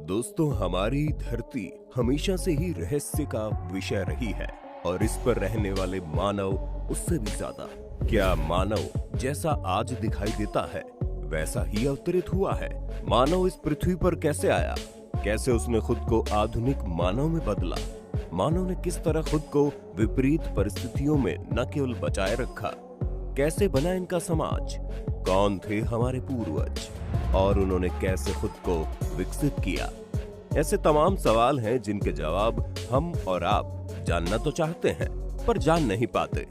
दोस्तों, हमारी धरती हमेशा से ही रहस्य का विषय रही है और इस पर रहने वाले मानव उससे भी ज्यादा। क्या मानव जैसा आज दिखाई देता है वैसा ही अवतरित हुआ है? मानव इस पृथ्वी पर कैसे आया? कैसे उसने खुद को आधुनिक मानव में बदला? मानव ने किस तरह खुद को विपरीत परिस्थितियों में न केवल बचाए रखा, कैसे बना इनका समाज? कौन थे हमारे पूर्वज और उन्होंने कैसे खुद को विकसित किया? ऐसे तमाम सवाल हैं जिनके जवाब हम और आप जानना तो चाहते हैं पर जान नहीं पाते।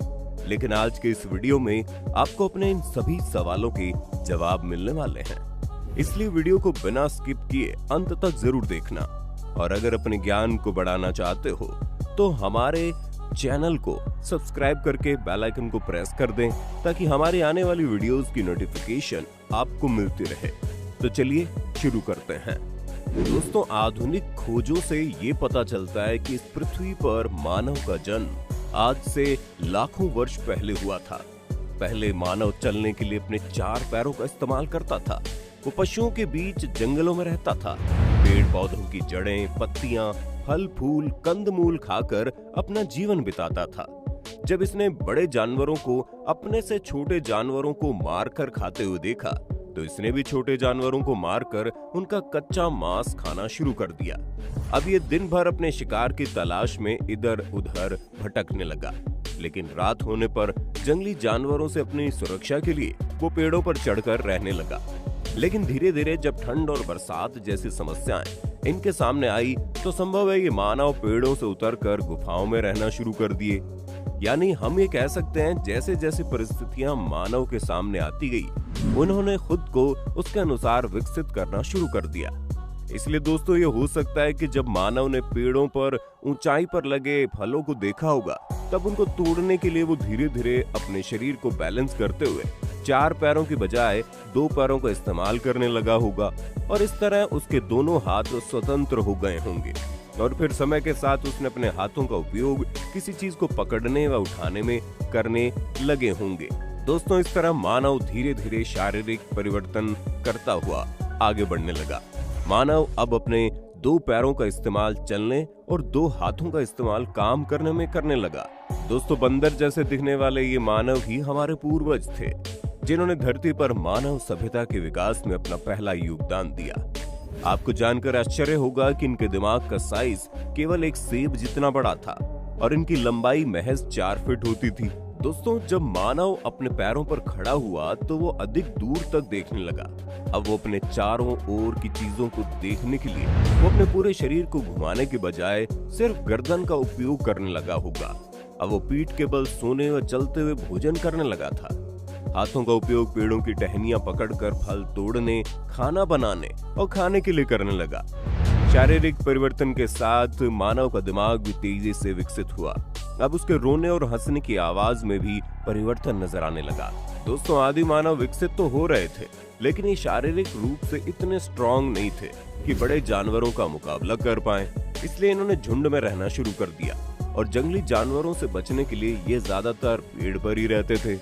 लेकिन आज के इस वीडियो में आपको अपने इन सभी सवालों के जवाब मिलने वाले हैं, इसलिए वीडियो को बिना स्किप किए अंत तक जरूर देखना। और अगर अपने ज्ञान को बढ़ाना चाहते हो तो हमारे चैनल को सब्सक्राइब करके बेल आइकन को प्रेस कर दें ताकि हमारी आने वाली वीडियोस की नोटिफिकेशन आपको मिलती रहे। तो चलिए शुरू करते हैं। दोस्तों, आधुनिक खोजों से ये पता चलता है कि इस पृथ्वी पर मानव का जन्म आज से लाखों वर्ष पहले हुआ था। पहले मानव चलने के लिए अपने 4 पैरों का इस्तेमाल करता था। वो पशुओं के बीच जंगलों में रहता था। पेड़ पौधों की जड़ें, पत्तियां, फल फूल, कंदमूल खाकर अपना जीवन बिताता था। जब इसने बड़े जानवरों को अपने से छोटे जानवरों को मारकर खाते हुए देखा तो इसने भी छोटे जानवरों को मारकर उनका कच्चा मांस खाना शुरू कर दिया। अब ये दिन भर अपने शिकार की तलाश में इधर उधर भटकने लगा, लेकिन रात होने पर जंगली जानवरों से अपनी सुरक्षा के लिए वो पेड़ों पर चढ़कर रहने लगा। लेकिन धीरे धीरे जब ठंड और बरसात जैसी समस्याएं इनके सामने आई तो संभव है ये मानव पेड़ों से उतरकर गुफाओं में रहना शुरू कर दिए। यानी हम ये कह सकते हैं जैसे जैसे परिस्थितियां मानव के सामने आती गई उन्होंने खुद को उसके अनुसार विकसित करना शुरू कर दिया। इसलिए दोस्तों, ये हो सकता है कि जब मानव ने पेड़ों पर ऊंचाई पर लगे फलों को देखा होगा तब उनको तोड़ने के लिए वो धीरे धीरे अपने शरीर को बैलेंस करते हुए 4 पैरों की बजाय 2 पैरों का इस्तेमाल करने लगा होगा और इस तरह उसके दोनों हाथ स्वतंत्र हो गए होंगे और फिर समय के साथ उसने अपने हाथों का उपयोग किसी चीज को पकड़ने व उठाने में करने लगे होंगे। दोस्तों, इस तरह मानव धीरे धीरे शारीरिक परिवर्तन करता हुआ आगे बढ़ने लगा। मानव अब अपने 2 पैरों का इस्तेमाल चलने और 2 हाथों का इस्तेमाल काम करने में करने लगा। दोस्तों, बंदर जैसे दिखने वाले ये मानव ही हमारे पूर्वज थे जिन्होंने धरती पर मानव सभ्यता के विकास में अपना पहला योगदान दिया। आपको जानकर आश्चर्य होगा कि इनके दिमाग का साइज केवल एक सेब जितना बड़ा था और इनकी लंबाई महज 4 फीट होती थी। दोस्तों, जब मानव अपने पैरों पर खड़ा हुआ तो वो अधिक दूर तक देखने लगा। अब वो अपने चारों ओर की चीजों को देखने के लिए वो अपने पूरे शरीर को घुमाने के बजाय सिर्फ गर्दन का उपयोग करने लगा होगा। अब वो पीठ के बल सोने व चलते हुए भोजन करने लगा था। हाथों का उपयोग पेड़ों की टहनियां पकड़कर फल तोड़ने, खाना बनाने और खाने के लिए करने लगा। शारीरिक परिवर्तन के साथ मानव का दिमाग भी तेजी से विकसित हुआ। अब उसके रोने और हंसने की आवाज में भी परिवर्तन नजर आने लगा। दोस्तों, आदि मानव विकसित तो हो रहे थे लेकिन ये शारीरिक रूप से इतने स्ट्रांग नहीं थे कि बड़े जानवरों का मुकाबला कर पाए। इसलिए इन्होंने झुंड में रहना शुरू कर दिया और जंगली जानवरों से बचने के लिए ये ज्यादातर पेड़ पर ही रहते थे।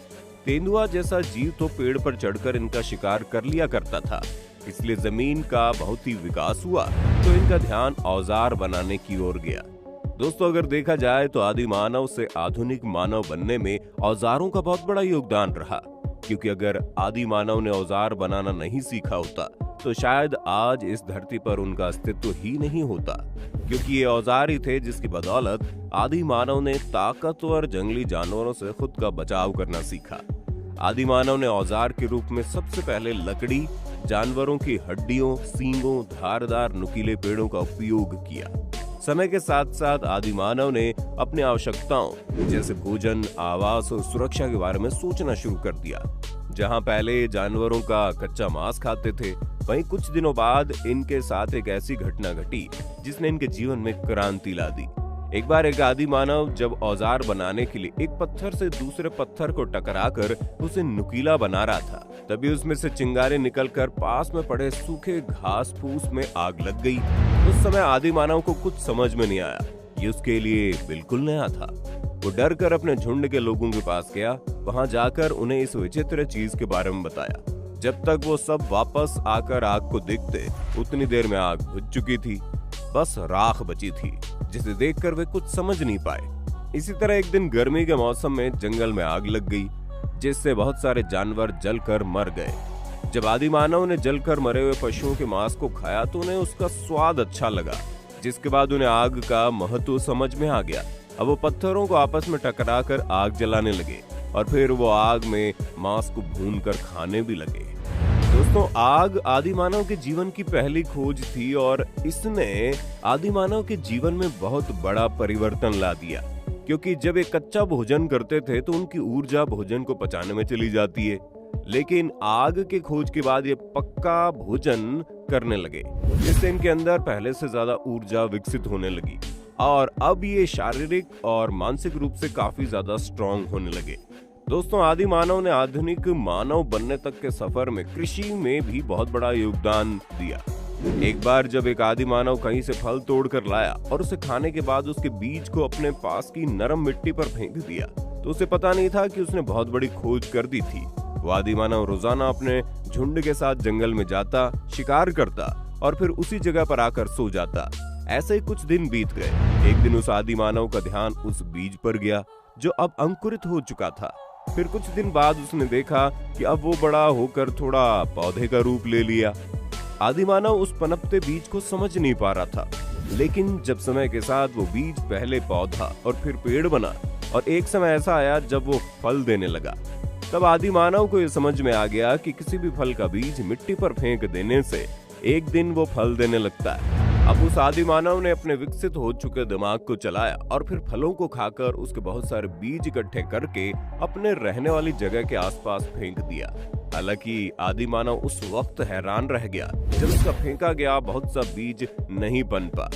तेंदुआ जैसा जीव तो पेड़ पर चढ़कर इनका शिकार कर लिया करता था, इसलिए जमीन का बहुत ही विकास हुआ तो इनका ध्यान औजार बनाने की ओर गया। दोस्तों, अगर देखा जाए तो आदि मानव से आधुनिक मानव बनने में औजारों का बहुत बड़ा योगदान रहा, क्योंकि अगर आदि मानव ने औजार बनाना नहीं सीखा होता तो शायद आज इस धरती पर उनका अस्तित्व ही नहीं होता, क्योंकि ये औजार ही थे जिसकी बदौलत आदि मानव ने ताकतवर जंगली जानवरों से खुद का बचाव करना सीखा। आदि मानव ने औजार के रूप में सबसे पहले लकड़ी, जानवरों की हड्डियों, सींगों, धारदार नुकीले पेड़ों का उपयोग किया। समय के साथ साथ आदि मानव ने अपनी आवश्यकताओं जैसे भोजन, आवास और सुरक्षा के बारे में सोचना शुरू कर दिया। जहां पहले जानवरों का कच्चा मांस खाते थे, वहीं कुछ दिनों बाद इनके साथ एक ऐसी घटना घटी जिसने इनके जीवन में क्रांति ला दी। एक बार एक आदि मानव जब औजार बनाने के लिए एक पत्थर से दूसरे पत्थर को टकराकर उसे नुकीला बना रहा था, तभी उसमें से चिंगारी निकलकर पास में पड़े सूखे घास फूस में आग लग गई। उस समय आदि मानव को कुछ समझ में नहीं आया, ये उसके लिए बिल्कुल नया था। वो डर कर अपने झुंड के लोगों के पास गया। वहां जाकर उन्हें इस विचित्र चीज के बारे में बताया। जब तक वो सब वापस आकर आग को देखते उतनी देर में आग बुझ चुकी थी। बस राख बची थी जिसे देखकर वे कुछ समझ नहीं पाए। इसी तरह एक दिन गर्मी के मौसम में जंगल में आग लग गई, जिससे बहुत सारे जानवर जलकर मर गए। जब आदिमानव ने जलकर मरे हुए पशुओं के मांस को खाया तो उन्हें उसका स्वाद अच्छा लगा, जिसके बाद उन्हें आग का महत्व समझ में आ गया। अब वो पत्थरों को आपस में टकराकर आग जलाने लगे और फिर वो आग में मांस को भूनकर खाने भी लगे। दोस्तों, आग आदिमानव के जीवन की पहली खोज थी और इसने आदिमानव के जीवन में बहुत बड़ा परिवर्तन ला दिया, क्योंकि जब एक कच्चा भोजन करते थे तो उनकी ऊर्जा भोजन को पचाने में चली जाती है, लेकिन आग के खोज के बाद ये पक्का भोजन करने लगे, जिससे इनके अंदर पहले से ज्यादा ऊर्जा विकसित होने लगी और अब ये शारीरिक और मानसिक रूप से काफी ज्यादा स्ट्रांग होने लगे। दोस्तों, आदि मानव ने आधुनिक मानव बनने तक के सफर में कृषि में भी बहुत बड़ा योगदान दिया। एक बार जब एक आदि मानव कहीं से फल तोड़ कर लाया और उसे खाने के बाद उसके बीज को अपने पास की नरम मिट्टी पर फेंक दिया, तो उसे पता नहीं था कि उसने बहुत बड़ी खोज कर दी थी। वो आदि मानव रोजाना अपने झुंड के साथ जंगल में जाता, शिकार करता और फिर उसी जगह पर आकर सो जाता। ऐसे ही कुछ दिन बीत गए। एक दिन उस आदि मानव का ध्यान उस बीज पर गया जो अब अंकुरित हो चुका था। फिर कुछ दिन बाद उसने देखा कि अब वो बड़ा होकर थोड़ा पौधे का रूप ले लिया। आदि मानव उस पनपते बीज को समझ नहीं पा रहा था, लेकिन जब समय के साथ वो बीज पहले पौधा और फिर पेड़ बना और एक समय ऐसा आया जब वो फल देने लगा, तब आदि मानव को ये समझ में आ गया कि किसी भी फल का बीज मिट्टी पर फेंक देने से एक दिन वो फल देने लगता है। अब उस आदि मानव ने अपने विकसित हो चुके दिमाग को चलाया और फिर फलों को खाकर उसके बहुत सारे बीज इकट्ठे करके अपने रहने वाली जगह के आसपास फेंक दिया। हालांकि आदि मानव उस वक्त हैरान रह गया जब उसका फेंका गया बहुत सा बीज नहीं पनपा।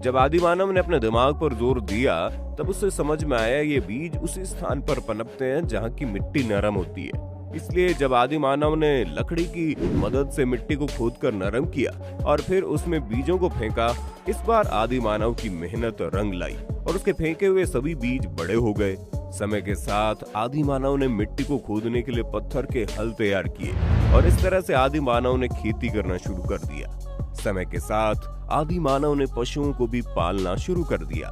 जब आदि मानव ने अपने दिमाग पर जोर दिया तब उसे समझ में आया ये बीज उसी स्थान पर पनपते हैं जहाँ की मिट्टी नरम होती है। इसलिए जब आदि मानव ने लकड़ी की मदद से मिट्टी को खोदकर नरम किया और फिर उसमें बीजों को फेंका, इस बार आदि मानव की मेहनत रंग लाई और उसके फेंके हुए सभी बीज बड़े हो गए। समय के साथ आदि मानव ने मिट्टी को खोदने के लिए पत्थर के हल तैयार किए और इस तरह से आदि मानव ने खेती करना शुरू कर दिया। समय के साथ आदि मानव ने पशुओं को भी पालना शुरू कर दिया।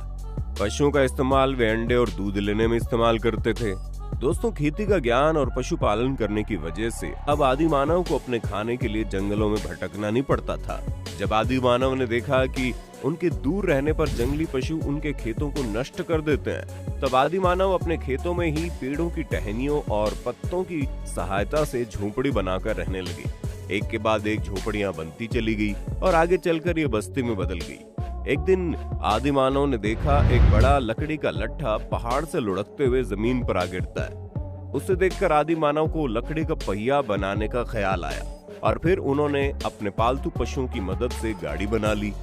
पशुओं का इस्तेमाल वे अंडे और दूध लेने में इस्तेमाल करते थे। दोस्तों, खेती का ज्ञान और पशुपालन करने की वजह से अब आदि मानव को अपने खाने के लिए जंगलों में भटकना नहीं पड़ता था। जब आदि मानव ने देखा कि उनके दूर रहने पर जंगली पशु उनके खेतों को नष्ट कर देते हैं, तब आदि मानव अपने खेतों में ही पेड़ों की टहनियों और पत्तों की सहायता से झोपड़ी बनाकर रहने लगे। एक के बाद एक झोपड़ियां बनती चली गई और आगे चलकर ये बस्ती में बदल गई। एक दिन आदि मानव ने देखा एक बड़ा लकड़ी का लट्ठा पहाड़ से लुढ़कते हुए जमीन पर आ गिरता है। उसे देखकर आदि मानव को लकड़ी का पहिया बनाने का ख्याल आया और फिर उन्होंने अपने पालतू पशुओं की मदद से गाड़ी बना ली।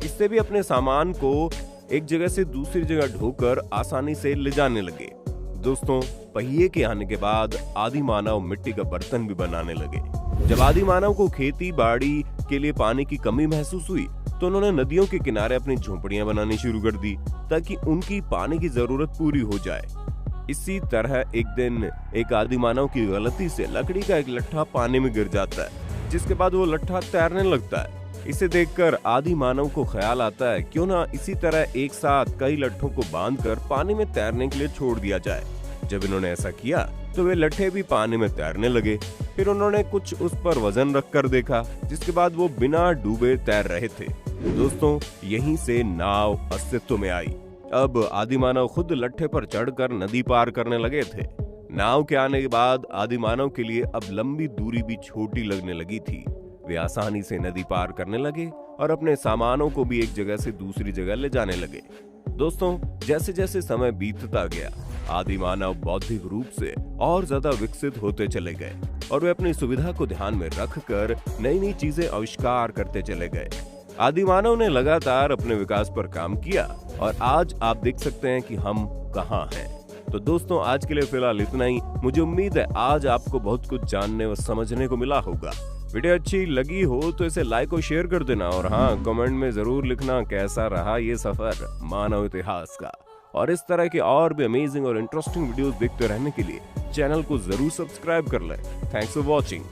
इससे भी अपने सामान को एक जगह से दूसरी जगह ढोकर आसानी से ले जाने लगे। दोस्तों, पहिए के आने के बाद आदि मानव मिट्टी का बर्तन भी बनाने लगे। जब आदि मानव को खेती बाड़ी के लिए पानी की कमी महसूस हुई तो उन्होंने नदियों के किनारे अपनी झोपड़ियां बनानी शुरू कर दी ताकि उनकी पानी की जरूरत पूरी हो जाए। इसी तरह एक दिन एक आदि मानव की गलती से लकड़ी का एक लट्ठा पानी में गिर जाता है, जिसके बाद वो लट्ठा तैरने लगता है। इसे देखकर आदि मानव को ख्याल आता है क्यों ना इसी तरह एक साथ कई लट्ठों को बांधकर पानी में तैरने के लिए छोड़ दिया जाए। जब इन्होंने ऐसा किया तो वे लट्ठे भी पानी में तैरने लगे। फिर उन्होंने कुछ उस पर वजन रखकर देखा, जिसके बाद वो बिना डूबे तैर रहे थे। दोस्तों, यहीं से नाव अस्तित्व में आई। अब आदि मानव खुद लट्ठे पर चढ़कर नदी पार करने लगे थे। नाव के आने के बाद आदि मानव के लिए अब लंबी दूरी भी छोटी लगने लगी थी। वे आसानी से नदी पार करने लगे और अपने सामानों को भी एक जगह से दूसरी जगह ले जाने लगे। दोस्तों, जैसे जैसे समय बीतता गया आदि मानव बौद्धिक रूप से और ज्यादा विकसित होते चले गए और वे अपनी सुविधा को ध्यान में रखकर नई नई चीजें आविष्कार करते चले गए। आदि मानव ने लगातार अपने विकास पर काम किया और आज आप देख सकते हैं कि हम कहाँ हैं। तो दोस्तों, आज के लिए फिलहाल इतना ही। मुझे उम्मीद है आज आपको बहुत कुछ जानने और समझने को मिला होगा। वीडियो अच्छी लगी हो तो इसे लाइक और शेयर कर देना और हाँ, कमेंट में जरूर लिखना कैसा रहा ये सफर मानव इतिहास का। और इस तरह के और भी अमेजिंग और इंटरेस्टिंग वीडियोस देखते रहने के लिए चैनल को जरूर सब्सक्राइब कर लें। Thanks for watching.